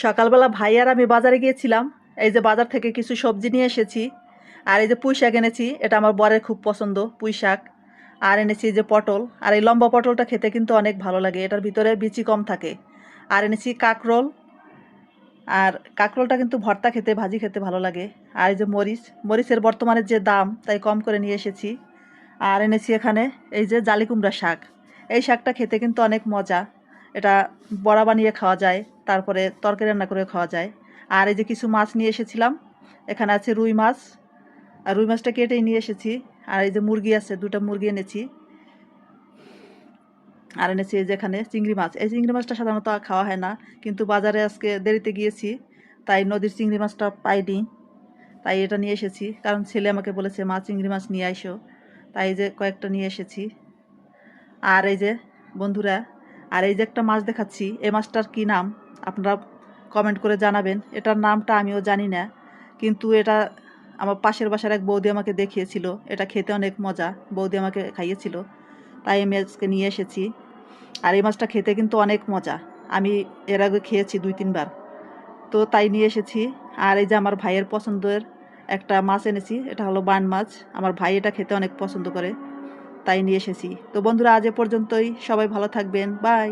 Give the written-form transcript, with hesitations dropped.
সকালবেলা ভাই আর আমি বাজারে গিয়েছিলাম। এই যে বাজার থেকে কিছু সবজি নিয়ে এসেছি। আর এই যে পুঁই শাক এনেছি, এটা আমার বরের খুব পছন্দ পুঁই শাক। আর এনেছি যে পটল, আর এই লম্বা পটলটা খেতে কিন্তু অনেক ভালো লাগে, এটার ভিতরে বিচি কম থাকে। আর এনেছি কাঁকরোল, আর কাঁকরোলটা কিন্তু ভর্তা খেতে ভাজি খেতে ভালো লাগে। আর এই যে মরিচের বর্তমানে যে দাম তাই কম করে নিয়ে এসেছি। আর এনেছি এখানে এই যে জালি কুমড়া শাক। এই শাকটা খেতে কিন্তু অনেক মজা, এটা বড়া বানিয়ে খাওয়া যায়, তারপরে তরকারি রান্না করে খাওয়া যায়। আর এই যে কিছু মাছ নিয়ে এসেছিলাম, এখানে আছে রুই মাছ, আর রুই মাছটা কেটেই নিয়ে এসেছি। আর এই যে মুরগি আছে, দুটো মুরগি এনেছি। আর এনেছি এই যে এখানে চিংড়ি মাছ। এই চিংড়ি মাছটা সাধারণত খাওয়া হয় না, কিন্তু বাজারে আজকে দেরিতে গিয়েছি, তাই নদীর চিংড়ি মাছটা পাইনি, তাই এটা নিয়ে এসেছি। কারণ ছেলে আমাকে বলেছে মা চিংড়ি মাছ নিয়ে আইসো, তাই এই যে কয়েকটা নিয়ে এসেছি। আর এই যে বন্ধুরা, আর এই যে একটা মাছ দেখাচ্ছি, এই মাছটার কি নাম আপনারা কমেন্ট করে জানাবেন। এটার নামটা আমিও জানি না, কিন্তু এটা আমার পাশের বাসার এক বৌদি আমাকে দেখিয়েছিল, এটা খেতে অনেক মজা, বৌদি আমাকে খাইয়েছিল, তাই আমি আজকে নিয়ে এসেছি। আর এই মাছটা খেতে কিন্তু অনেক মজা, আমি এর আগে খেয়েছি 2-3 বার, তো তাই নিয়ে এসেছি। আর এই যে আমার ভাইয়ের পছন্দের একটা মাছ এনেছি, এটা হলো বান মাছ, আমার ভাই এটা খেতে অনেক পছন্দ করে, তাই নিয়ে এসেছি। তো বন্ধুরা, আজ এ পর্যন্তই, সবাই ভালো থাকবেন, বাই।